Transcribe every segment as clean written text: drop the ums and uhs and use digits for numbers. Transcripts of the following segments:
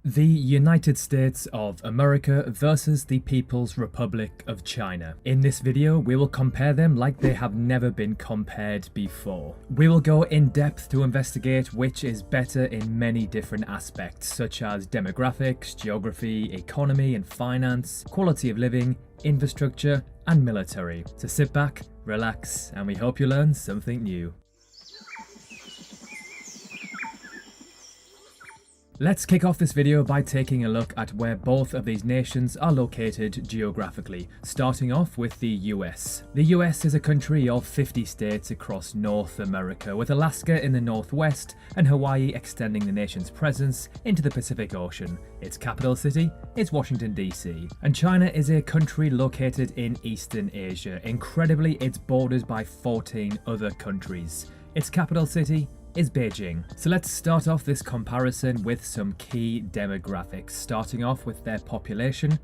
The United States of America versus the People's Republic of China. In this video, we will compare them like they have never been compared before. We will go in depth to investigate which is better in many different aspects, such as demographics, geography, economy and finance, quality of living, infrastructure, and military. So sit back, relax, and we hope you learn something new. Let's kick off this video by taking a look at where both of these nations are located geographically, starting off with the US. The US is a country of 50 states across North America, with Alaska in the northwest and Hawaii extending the nation's presence into the Pacific Ocean. Its capital city is Washington, D.C. And China is a country located in Eastern Asia. Incredibly, it's bordered by 14 other countries. Its capital city is Beijing. So let's start off this comparison with some key demographics, starting off with their population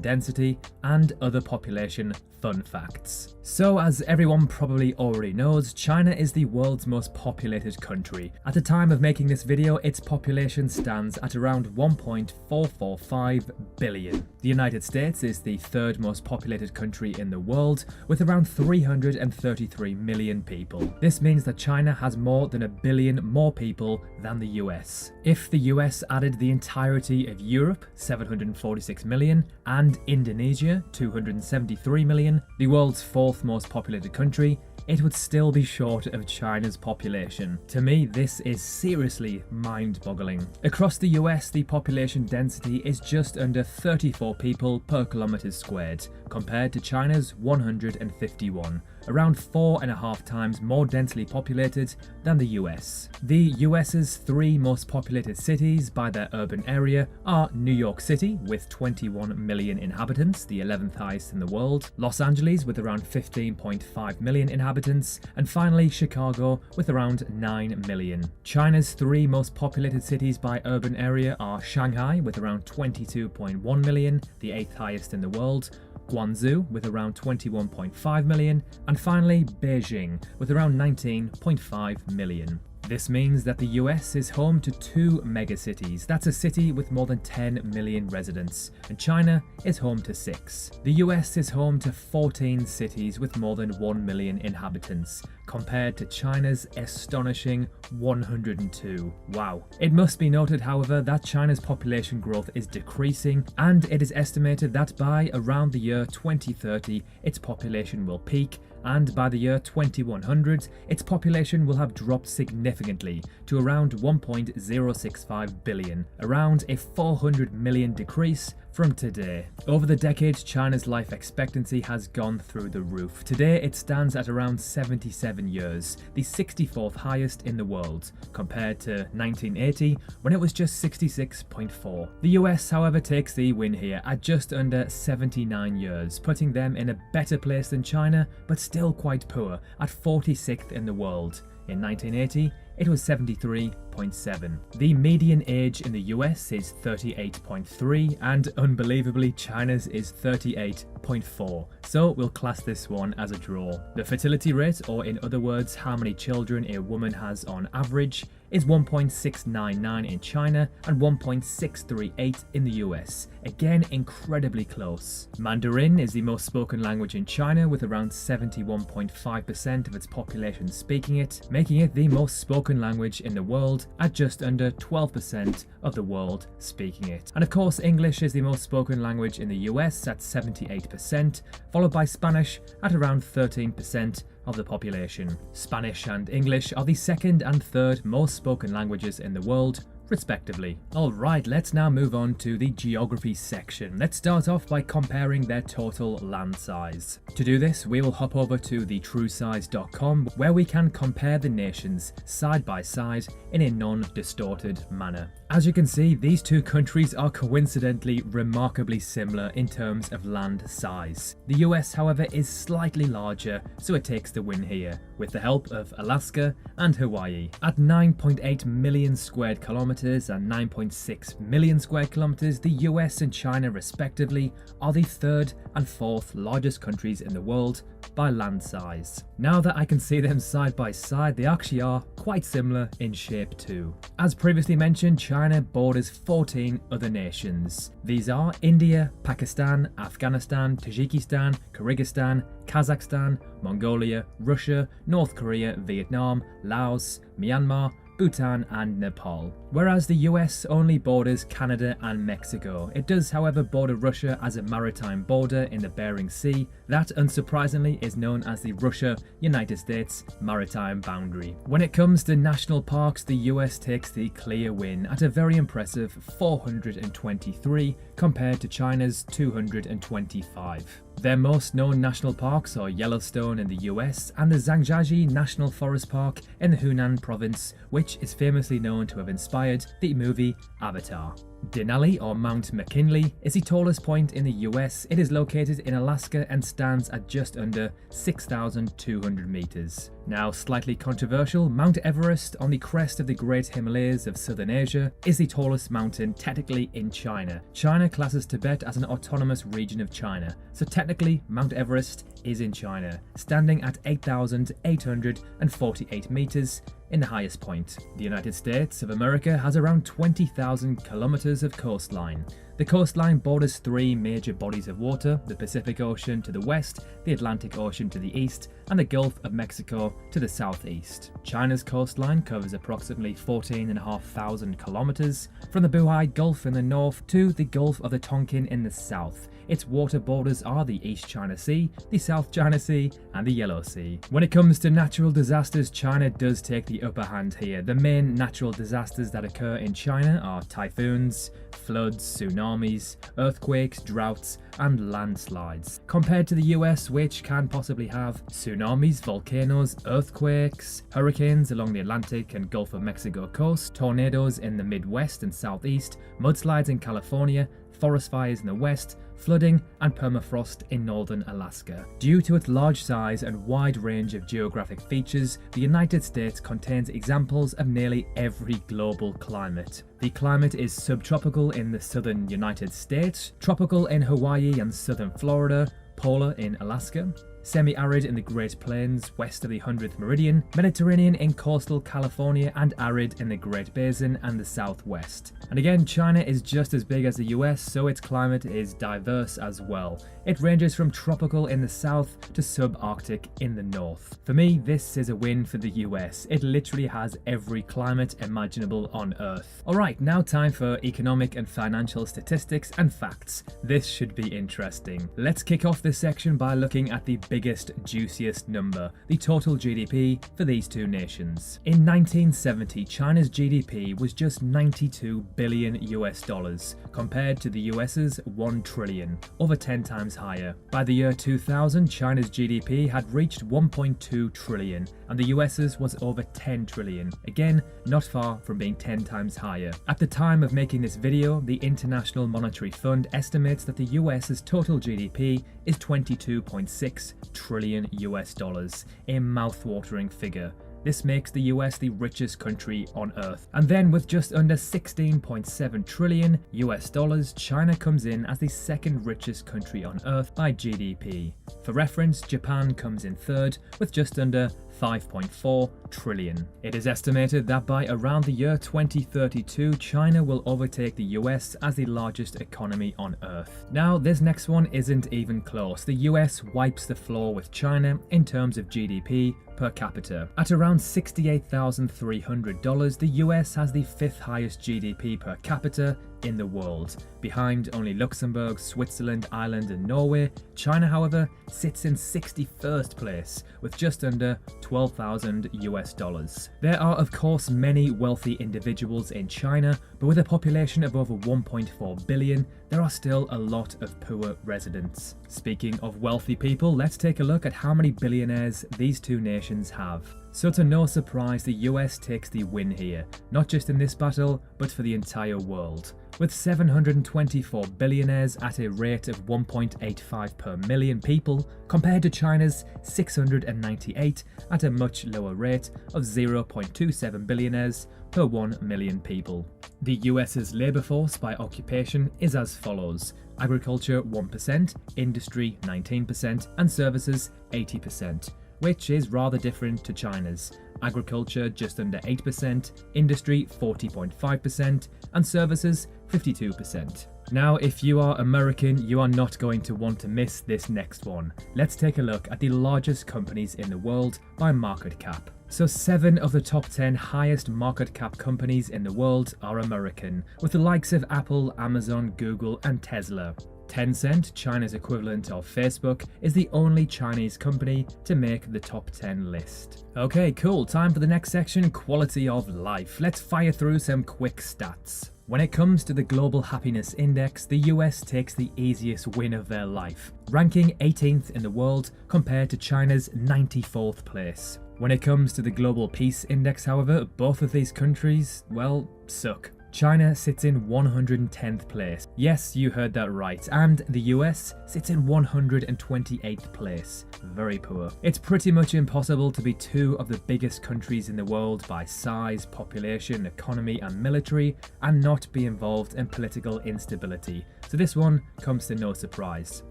density, and other population fun facts. So as everyone probably already knows, China is the world's most populated country. At the time of making this video, its population stands at around 1.445 billion. The United States is the third most populated country in the world, with around 333 million people. This means that China has more than 1 billion more people than the US. If the US added the entirety of Europe, 746 million, and Indonesia, 273 million, the world's fourth most populated country, it would still be short of China's population. To me, this is seriously mind-boggling. Across the US, the population density is just under 34 people per kilometre squared, compared to China's 151, around 4.5 times more densely populated than the US. The US's three most populated cities by their urban area are New York City with 21 million inhabitants, the 11th highest in the world, Los Angeles with around 15.5 million inhabitants, and finally Chicago with around 9 million. China's three most populated cities by urban area are Shanghai with around 22.1 million, the 8th highest in the world, Guangzhou with around 21.5 million, and finally Beijing with around 19.5 million. This means that the US is home to two megacities. That's a city with more than 10 million residents, and China is home to 6. The US is home to 14 cities with more than 1 million inhabitants, compared to China's astonishing 102. Wow. It must be noted, however, that China's population growth is decreasing, and it is estimated that by around the year 2030, its population will peak, and by the year 2100, its population will have dropped significantly to around 1.065 billion, around a 400 million decrease from today. Over the decades, China's life expectancy has gone through the roof. Today, it stands at around 77 years, the 64th highest in the world, compared to 1980, when it was just 66.4. The US, however, takes the win here at just under 79 years, putting them in a better place than China, but still quite poor, at 46th in the world. In 1980, it was 73.7. The median age in the US is 38.3, and unbelievably China's is 38.4, so we'll class this one as a draw. The fertility rate, or in other words how many children a woman has on average, is 1.699 in China and 1.638 in the US. Again, incredibly close. Mandarin is the most spoken language in China, with around 71.5% of its population speaking it, making it the most spoken language in the world at just under 12% of the world speaking it. And of course, English is the most spoken language in the US at 78%, followed by Spanish at around 13% of the population. Spanish and English are the second and third most spoken languages in the world, respectively. Alright, let's now move on to the geography section. Let's start off by comparing their total land size. To do this, we will hop over to the truesize.com, where we can compare the nations side by side in a non-distorted manner. As you can see, these two countries are coincidentally remarkably similar in terms of land size. The US, however, is slightly larger, so it takes the win here, with the help of Alaska and Hawaii. At 9.8 million squared kilometers and 9.6 million square kilometers, the US and China respectively are the third and fourth largest countries in the world by land size. Now that I can see them side by side, they actually are quite similar in shape too. As previously mentioned, China borders 14 other nations. These are India, Pakistan, Afghanistan, Tajikistan, Kyrgyzstan, Kazakhstan, Mongolia, Russia, North Korea, Vietnam, Laos, Myanmar, Bhutan and Nepal. Whereas the US only borders Canada and Mexico. It does, however, border Russia as a maritime border in the Bering Sea. That, unsurprisingly, is known as the Russia-United States maritime boundary. When it comes to national parks, the US takes the clear win at a very impressive 423 compared to China's 225. Their most known national parks are Yellowstone in the US and the Zhangjiajie National Forest Park in the Hunan province, which is famously known to have inspired the movie Avatar. Denali, or Mount McKinley, is the tallest point in the US. It is located in Alaska and stands at just under 6,200 meters. Now, slightly controversial, Mount Everest on the crest of the Great Himalayas of Southern Asia is the tallest mountain technically in China. China classes Tibet as an autonomous region of China, so technically Mount Everest is in China, standing at 8,848 meters in the highest point. The United States of America has around 20,000 kilometers of coastline. The coastline borders three major bodies of water: the Pacific Ocean to the west, the Atlantic Ocean to the east, and the Gulf of Mexico to the southeast. China's coastline covers approximately 14,500 kilometers, from the Bohai Gulf in the north to the Gulf of the Tonkin in the south. Its water borders are the East China Sea, the South China Sea, and the Yellow Sea. When it comes to natural disasters, China does take the upper hand here. The main natural disasters that occur in China are typhoons, floods, tsunamis, earthquakes, droughts, and landslides. Compared to the US, which can possibly have tsunamis, volcanoes, earthquakes, hurricanes along the Atlantic and Gulf of Mexico coast, tornadoes in the Midwest and Southeast, mudslides in California, forest fires in the west, flooding and permafrost in northern Alaska. Due to its large size and wide range of geographic features, the United States contains examples of nearly every global climate. The climate is subtropical in the southern United States, tropical in Hawaii and southern Florida, polar in Alaska, semi-arid in the Great Plains west of the 100th meridian, Mediterranean in coastal California, and arid in the Great Basin and the southwest. And again, China is just as big as the US, so its climate is diverse as well. It ranges from tropical in the south to subarctic in the north. For me, this is a win for the US. It literally has every climate imaginable on Earth. Alright, now time for economic and financial statistics and facts. This should be interesting. Let's kick off this section by looking at the biggest, juiciest number, the total GDP for these two nations. In 1970, China's GDP was just 92 billion US dollars, compared to the US's 1 trillion, over 10 times higher. By the year 2000, China's GDP had reached 1.2 trillion, and the US's was over 10 trillion, again, not far from being 10 times higher. At the time of making this video, the International Monetary Fund estimates that the US's total GDP is 22.6 trillion US dollars, a mouth-watering figure. This makes the US the richest country on Earth. And then with just under 16.7 trillion US dollars, China comes in as the second richest country on Earth by GDP. For reference, Japan comes in third with just under 5.4 trillion. It is estimated that by around the year 2032, China will overtake the US as the largest economy on Earth. Now, this next one isn't even close. The US wipes the floor with China in terms of GDP per capita. At around $68,300, the US has the fifth highest GDP per capita in the world. Behind only Luxembourg, Switzerland, Ireland and Norway, China, however, sits in 61st place with just under 12,000 US dollars. There are of course many wealthy individuals in China, but with a population of over 1.4 billion, there are still a lot of poor residents. Speaking of wealthy people, let's take a look at how many billionaires these two nations have. So to no surprise, the US takes the win here, not just in this battle, but for the entire world. With 724 billionaires at a rate of 1.85 per million people, compared to China's 698 at a much lower rate of 0.27 billionaires per 1 million people. The US's labour force by occupation is as follows: agriculture 1%, industry 19%, and services 80%, which is rather different to China's. Agriculture just under 8%, industry 40.5%, and services 52%. Now, if you are American, you are not going to want to miss this next one. Let's take a look at the largest companies in the world by market cap. So 7 of the top 10 highest market cap companies in the world are American, with the likes of Apple, Amazon, Google, and Tesla. Tencent, China's equivalent of Facebook, is the only Chinese company to make the top 10 list. Okay, cool, time for the next section, quality of life. Let's fire through some quick stats. When it comes to the Global Happiness Index, the US takes the easiest win of their life, ranking 18th in the world compared to China's 94th place. When it comes to the Global Peace Index, however, both of these countries, well, suck. China sits in 110th place. Yes, you heard that right. And the US sits in 128th place. Very poor. It's pretty much impossible to be 2 of the biggest countries in the world by size, population, economy, and military, and not be involved in political instability. So this one comes to no surprise.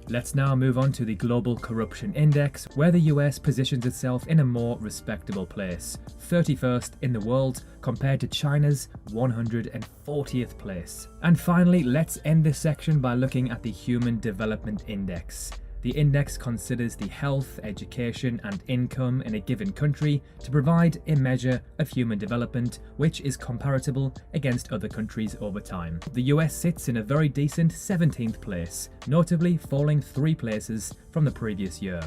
Let's now move on to the Global Corruption Index, where the US positions itself in a more respectable place, 31st in the world compared to China's 140th place. And finally, let's end this section by looking at the Human Development Index. The index considers the health, education, and income in a given country to provide a measure of human development which is comparable against other countries over time. The US sits in a very decent 17th place, notably falling 3 places from the previous year,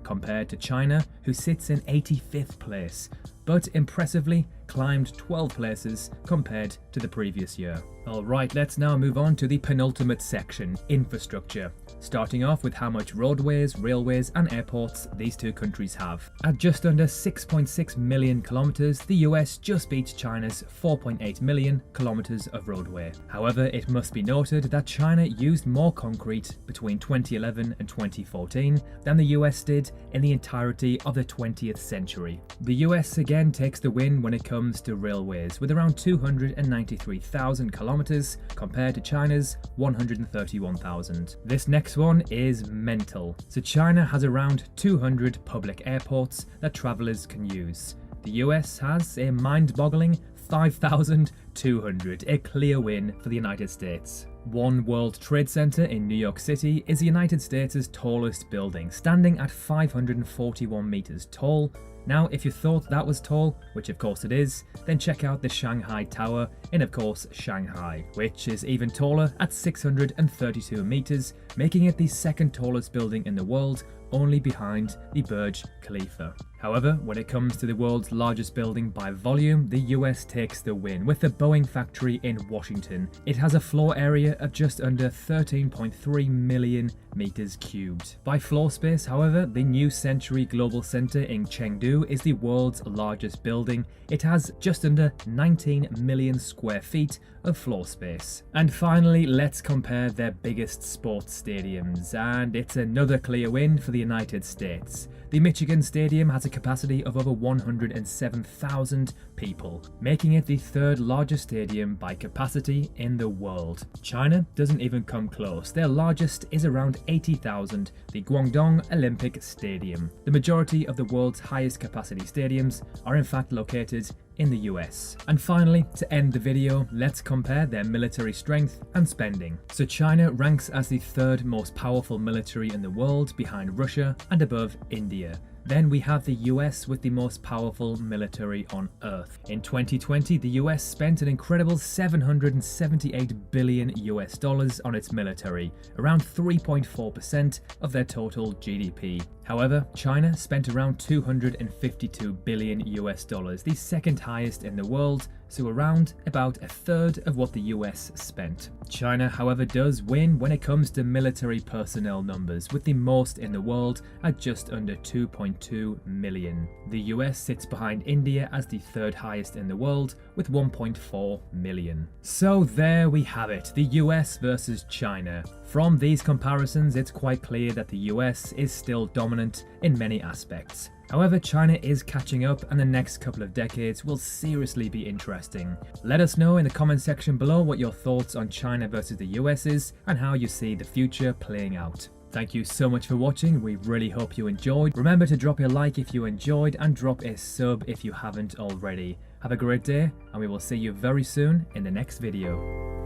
compared to China, who sits in 85th place, but impressively climbed 12 places compared to the previous year. Alright, let's now move on to the penultimate section, infrastructure. Starting off with how much roadways, railways, and airports these 2 countries have. At just under 6.6 million kilometers, the US just beats China's 4.8 million kilometers of roadway. However, it must be noted that China used more concrete between 2011 and 2014 than the US did in the entirety of the 20th century. The US again takes the win when it comes to railways, with around 293,000 kilometers compared to China's 131,000. This next one is mental. So China has around 200 public airports that travelers can use. The US has a mind-boggling 5,200, a clear win for the United States. One World Trade Center in New York City is the United States' tallest building, standing at 541 meters tall. Now, if you thought that was tall, which of course it is, then check out the Shanghai Tower in, of course, Shanghai, which is even taller at 632 meters, making it the 2nd tallest building in the world, only behind the Burj Khalifa. However, when it comes to the world's largest building by volume, the US takes the win with the Boeing factory in Washington. It has a floor area of just under 13.3 million meters cubed. By floor space, however, the New Century Global Center in Chengdu is the world's largest building. It has just under 19 million square feet of floor space. And finally, let's compare their biggest sports stadiums, and it's another clear win for the United States. The Michigan Stadium has a capacity of over 107,000 people, making it the 3rd largest stadium by capacity in the world. China doesn't even come close. Their largest is around 80,000, the Guangdong Olympic Stadium. The majority of the world's highest capacity stadiums are in fact located in the US. And finally, to end the video, let's compare their military strength and spending. So China ranks as the 3rd most powerful military in the world, behind Russia and above India. Then we have the US with the most powerful military on Earth. In 2020, the US spent an incredible $778 billion on its military, around 3.4% of their total GDP. However, China spent around $252 billion, the second highest in the world, so around about a third of what the US spent. China, however, does win when it comes to military personnel numbers, with the most in the world at just under 2.2 million. The US sits behind India as the third highest in the world, with 1.4 million. So there we have it, the US versus China. From these comparisons, it's quite clear that the US is still dominant in many aspects. However, China is catching up, and the next couple of decades will seriously be interesting. Let us know in the comment section below what your thoughts on China versus the US is and how you see the future playing out. Thank you so much for watching, we really hope you enjoyed. Remember to drop a like if you enjoyed and drop a sub if you haven't already. Have a great day, and we will see you very soon in the next video.